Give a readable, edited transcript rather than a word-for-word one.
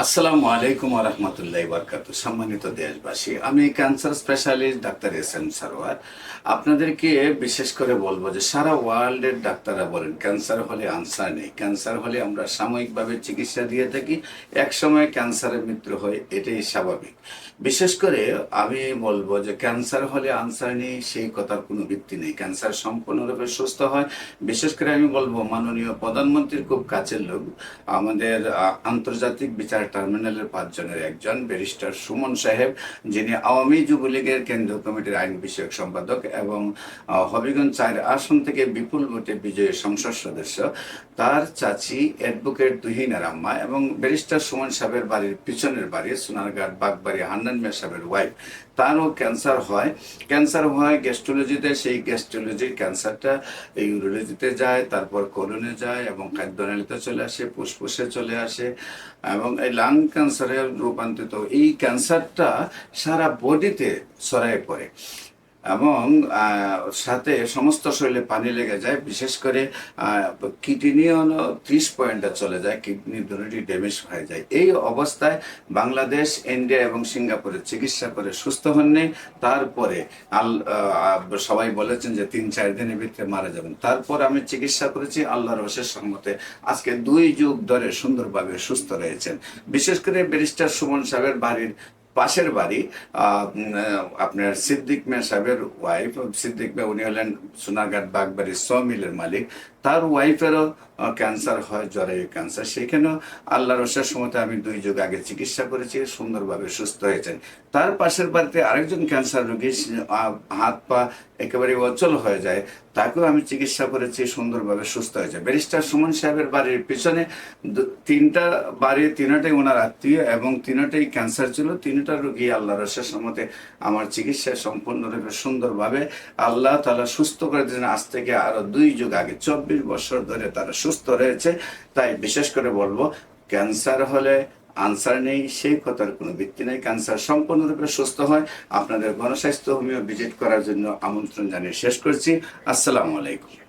আসসালামু আলাইকুম রহমতুল্লাহি বারকাতু। সম্মানিত দেশবাসী, আমি cancer specialist doctor S M Sarwar. আপনাদেরকে বিশেষ করে বলবো যে সারা ওয়ার্ল্ডের ডাক্তাররা বলেন ক্যান্সার হলে আনসার নেই, ক্যান্সার হলে আমরা সাময়িকভাবে চিকিৎসা দিয়ে থাকি, এক সময় ক্যান্সারের মৃত্যু হয়, এটাই স্বাভাবিক। বিশেষ করে আমি বলবো যে ক্যান্সার হলে আনসার নেই সেই কথার কোনো ভিত্তি নেই, ক্যান্সার সম্পূর্ণরূপে সুস্থ হয়। বিশেষ করে আমি বলবো মাননীয় প্রধানমন্ত্রীর খুব কাছের লোক, আমাদের আন্তর্জাতিক বিচার টার্মিনালের 5 জনের একজন ব্যারিস্টার সুমন সাহেব, যিনি আওয়ামী যুবলীগের কেন্দ্রীয় কমিটির আইন বিষয়ক সম্পাদক এবং হবিগঞ্জ 4 আসন থেকে বিপুল ভোটে বিজয়ী সংসদ সদস্য, তার চাচি অ্যাডভোকেট তুহিনা রাম্মা এবং ব্যারিস্টার সুমন সাহেবের বাড়ির পিছনের বাড়ি সোনারঘাট বাগবাড়ি হান্নান মিয়া সাহেবের ওয়াইফ, তারও ক্যান্সার হয় গ্যাস্ট্রোলজিতে। সেই গ্যাস্ট্রোলজির ক্যান্সারটা ইউরোলজিতে যায়, তারপর কোলনে যায় এবং খাদ্যনালীতে চলে আসে, ফুসফুসে চলে আসে এবং এই লাং ক্যান্সারে রূপান্তরিত। এই ক্যান্সারটা সারা বডিতে ছড়ায় পড়ে এবং সাথে সমস্ত শরীরে পানি লেগে যায়। বিশেষ করে কিডনি হলো 30 পয়েন্টে চলে যায়, কিডনি দুটি ড্যামেজ হয়ে যায়। এই অবস্থায় বাংলাদেশ, ইন্ডিয়া এবং সিঙ্গাপুরে চিকিৎসা করে সুস্থ হননি। তারপরে সবাই বলেছেন যে 3-4 দিনের ভিতরে মারা যাবেন। তারপর আমি চিকিৎসা করেছি, আল্লাহর অশেষ রহমতে আজকে 2 যুগ ধরে সুন্দরভাবে সুস্থ রয়েছেন। বিশেষ করে ব্যারিস্টার সুমন সাহেবের বাড়ির পাশের বাড়ি আপনার সিদ্দিক মিয়া সাহেবের ওয়াইফ, সিদ্দিক মিয়া উনি হলেন সোনারঘাট বাগবাড়ির মিলের মালিক, তার ওয়াইফেরও ক্যান্সার হয়, জরায়ু ক্যান্সার। সেখানেও আল্লাহর অশেষ সময়তে আমি 2 যুগ আগে চিকিৎসা করেছি, সুন্দরভাবে সুস্থ হয়েছেন। তার পাশের বাড়িতে আরেকজন ক্যান্সার রোগী, হাত পা একেবারে অচল হয়ে যায়, তাকেও আমি চিকিৎসা করেছি, সুন্দরভাবে সুস্থ হয়েছে। ব্যারিস্টার সুমন সাহেবের বাড়ির পিছনে 3টা বাড়ি, 3টাই ওনার আত্মীয় এবং 3টাই ক্যান্সার ছিল। 3টা রোগী আল্লাহর অশেষ রহমতে আমার চিকিৎসায় সম্পূর্ণরূপে সুন্দরভাবে আল্লাহ তাআলা সুস্থ করে দিয়েছেন। আজ থেকে আরো 2 যুগ আগে 24 বছর ধরে তারা সুস্থ রয়েছে। তাই বিশেষ করে বলবো ক্যান্সার হলে আনসার নেই সেই কথার কোনো ভিত্তি নেই, ক্যান্সার সম্পূর্ণরূপে সুস্থ হয়। আপনাদের গণস্বাস্থ্য হোমিও ভিজিট করার জন্য আমন্ত্রণ জানিয়ে শেষ করছি। আসসালামু আলাইকুম।